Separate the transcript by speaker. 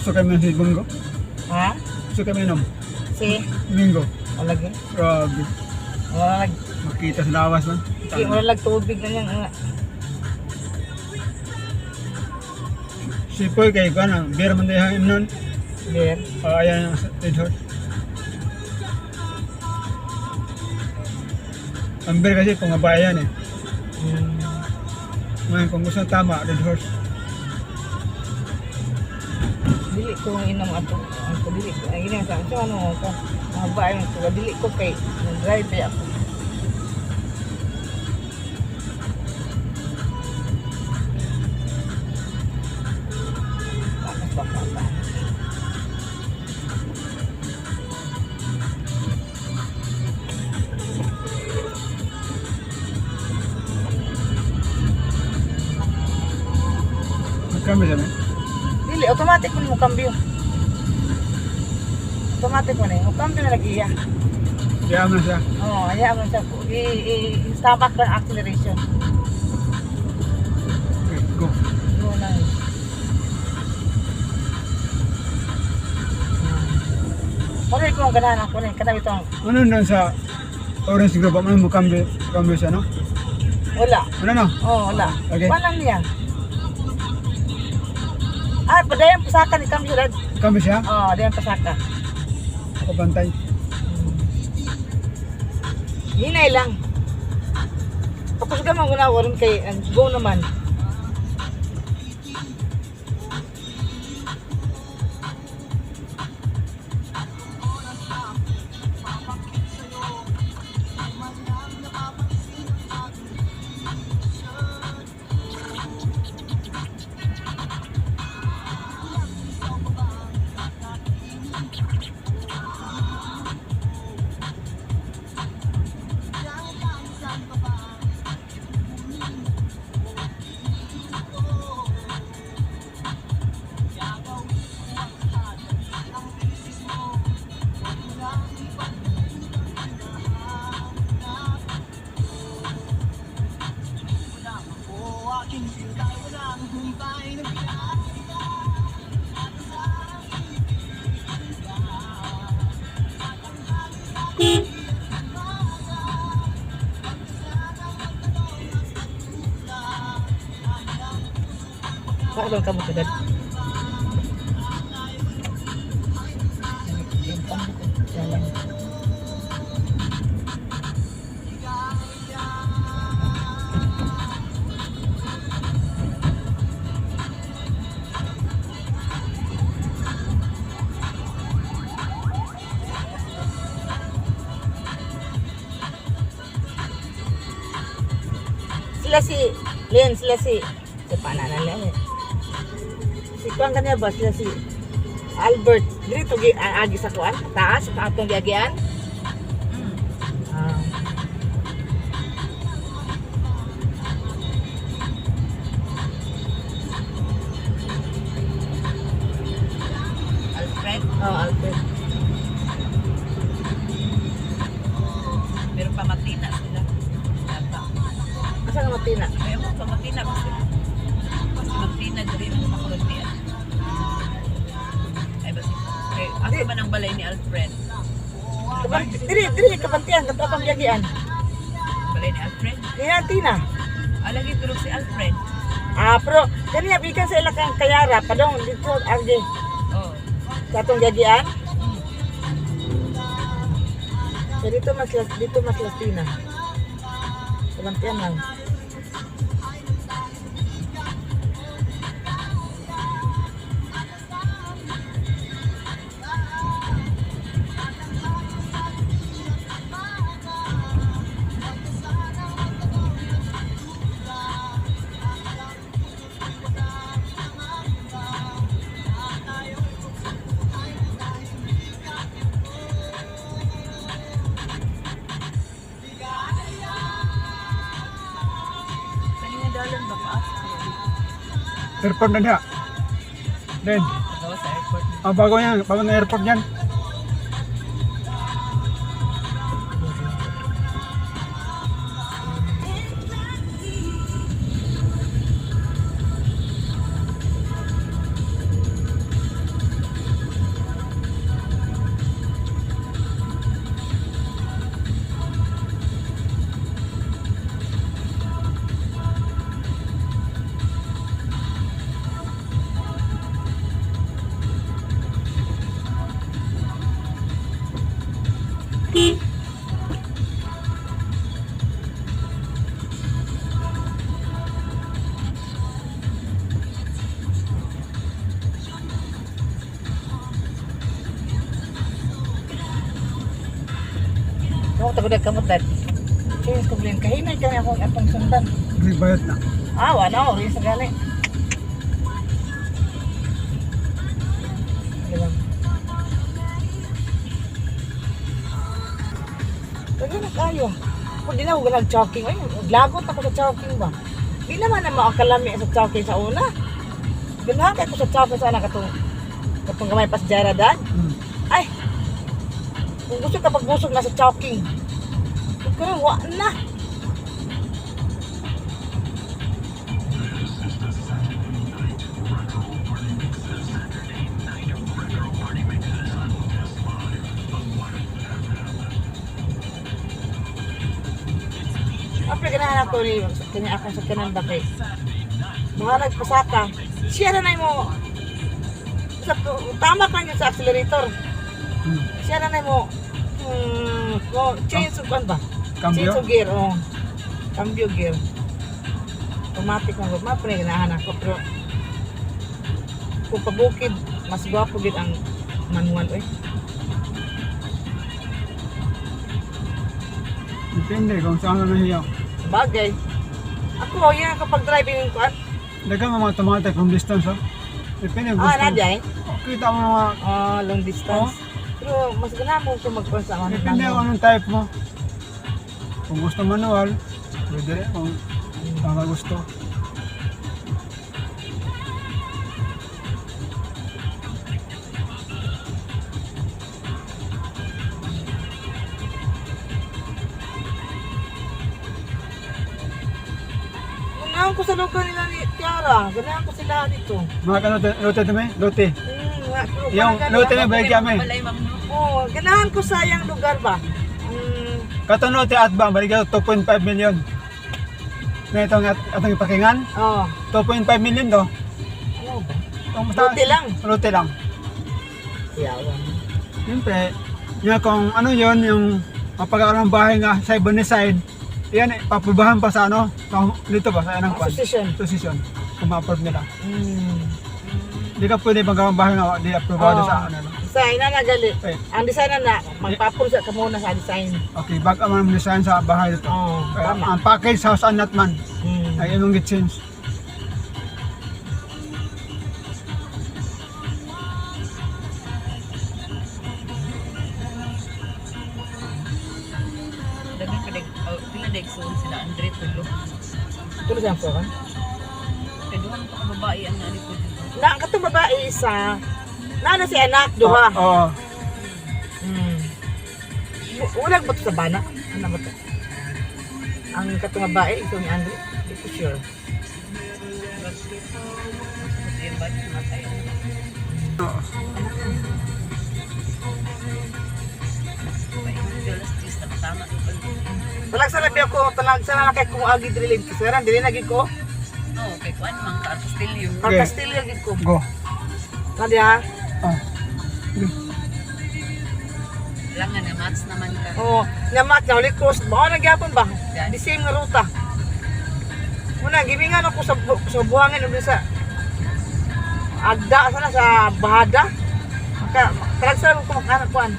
Speaker 1: Gusto kami si Bungo?
Speaker 2: Ha?
Speaker 1: Gusto kami nom?
Speaker 2: Si?
Speaker 1: Bingo.
Speaker 2: Wala lagi.
Speaker 1: Grabe.
Speaker 2: Wala lagi.
Speaker 1: Makita sa lawas man.
Speaker 2: Wala lagi tubig na yan.
Speaker 1: Si Poy kay ko na, beer man tayo hangin nun.
Speaker 2: Beer.
Speaker 1: Ayan ang Red Horse. Ang beer kasi pangabaya yan eh. Ngayon kung gusto tama, Red Horse.
Speaker 2: Dili ko inom ato. Ang dili ko. Ang ginang sa ano ko. Mga bayan ko. Dili ko kay drive ako.
Speaker 1: Magkami siya eh.
Speaker 2: Dili, automatic mo kambyo. Automatic mo na yun. Kambyo na lagi yan.
Speaker 1: Kaya mo na siya.
Speaker 2: Oo, hayaan mo siya. I-stomach lang acceleration.
Speaker 1: Okay, go.
Speaker 2: Go na yun. Pare ko ang ganahan ako na kanabi itong
Speaker 1: Ano nun sa orange group? Ano mo kambyo siya no?
Speaker 2: wala.
Speaker 1: Ano no?
Speaker 2: Oo, wala.
Speaker 1: Okay.
Speaker 2: Walang niya. Ah, padayan pasaka ni kambyo dad.
Speaker 1: Kambyo siya?
Speaker 2: Oo, dayan pasaka.
Speaker 1: Ako bantay.
Speaker 2: Hinay lang. Tapos ka mga gunawarin kay go naman. Bakit lang kamu kadad? Sila si Len, sila si pananan lang eh. Si Kuan kanya ba sila si Albert. Dito agi sa kuan, taas sa atong giagian.
Speaker 3: Alfred?
Speaker 2: Oh, Albert.
Speaker 3: Pero pamatina sila. Yata.
Speaker 2: Asa nga matina?
Speaker 3: Kaya mo pamatina kasi. Kasi matina diri ng makuluntian. Ay ba si asa ba ng balay ni Alfred?
Speaker 2: Diri kapantian kato akong giagian.
Speaker 3: Balay ni Alfred?
Speaker 2: Kaya tina.
Speaker 3: Lagi tulog si Alfred.
Speaker 2: Pero kaniya bikan sa ila kang kayara padong dito agi
Speaker 3: Oh.
Speaker 2: sa atong giagian. So dito mas Latina. Kapantian lang.
Speaker 3: Dalan ba pa?
Speaker 1: Airport na niya. Then,
Speaker 3: Daw sa airport.
Speaker 1: bago na airport yan.
Speaker 3: budak kamot dad.
Speaker 2: Change ko blend. Kahinay ka niya akong sundan.
Speaker 1: Bayot na.
Speaker 2: Wala. Rin sa gali. Kaya na kayo. Kung di na ako nag-choking, ay, lagot ako sa choking ba? Di naman na makakalami sa choking sa una. Ganahan kayo ko sa choking sa anak katong gamay pas Jara dad. Ay, kung gusto ka pagbusog na sa choking, kung ka wa na. Apre ganahan ako ni kanya akong sa kanan bakit. Mga nagpasaka. Siya na mo tama ka sa accelerator. Siya na mo change of ba?
Speaker 1: Cambio?
Speaker 2: Change of gear, cambio gear. Automatic na gud mapre ganahan ako pero kung pabukid mas gwapo gid ang manual
Speaker 1: Depende kung saan na nahiyaw.
Speaker 2: Bagay. Ako yan kapag driving ko
Speaker 1: Dagang mga automatic long distance, oh. Depende kung gusto.
Speaker 2: nadya
Speaker 1: Kita mo mga...
Speaker 2: long distance. Pero mas ganahan mo kung magpasa ako ng
Speaker 1: Depende kung anong type mo. Kung gusto manual, pwede rin. Kung mga gusto.
Speaker 2: Ganahan ko sa lugar nila ni Tiara. Ganahan ko sila dito.
Speaker 1: Mga lote ito may? Lote.
Speaker 2: Pero
Speaker 1: Yung
Speaker 2: parang
Speaker 1: lote
Speaker 2: ganahan-
Speaker 1: may balik kami.
Speaker 3: Balay ma'am no.
Speaker 2: ganahan ko sa yung lugar ba?
Speaker 1: Katong lote at ba? Balik ka 2.5 million. Na itong ipakingan. 2.5 million to.
Speaker 2: Ano ba?
Speaker 1: Itong
Speaker 2: Lote lang.
Speaker 1: Lote lang.
Speaker 2: Yawan.
Speaker 1: Siyempre, yung kung ano yun, yung mapagkakaroon ng bahay nga side by side, yan, papubahan pa sa ano, dito ba, sa anong kwan?
Speaker 2: Association.
Speaker 1: Kung ma-approve nila. Hindi ka pwede magawang bahay nga, di aprobado sa ano.
Speaker 2: Design na nagali.
Speaker 1: Eh.
Speaker 2: Ang design na magpapulsa ka muna sa design.
Speaker 1: Okay, bago man design sa bahay dito. Kaya,
Speaker 2: Tama.
Speaker 1: ang package house and not man, ay imong get-change.
Speaker 3: Dagang kadag pila dag soon sila Andre tulo.
Speaker 2: Tulo siyang floor.
Speaker 3: Kay duhan pa ka babae ang nani ko.
Speaker 2: Na ang katong babae isa, na si anak, duha.
Speaker 1: Oo.
Speaker 2: Ulag ba ito sa bana? Ano ba ito? Ang katong babae, ito ni Andre. Hindi ko sure.
Speaker 3: Yan ba matay. Tama
Speaker 2: Talag sa labi ako, talag sa lalaki kung agi drilin. Kasi rin, dili naging ko.
Speaker 3: no, kay kuan man ka Castillo.
Speaker 2: Ang
Speaker 1: Okay.
Speaker 2: Castillo gid ko.
Speaker 1: Go.
Speaker 2: Kadi ha?
Speaker 1: Oh.
Speaker 3: Langan na match naman ka.
Speaker 2: Oo. Namat na ulit cross. Baka nagyapon ba? The same nga ruta. Muna, gimingan ako sa buhangin ulit sa Agda, sana sa Bahada. Talag sa ko makanak kuan.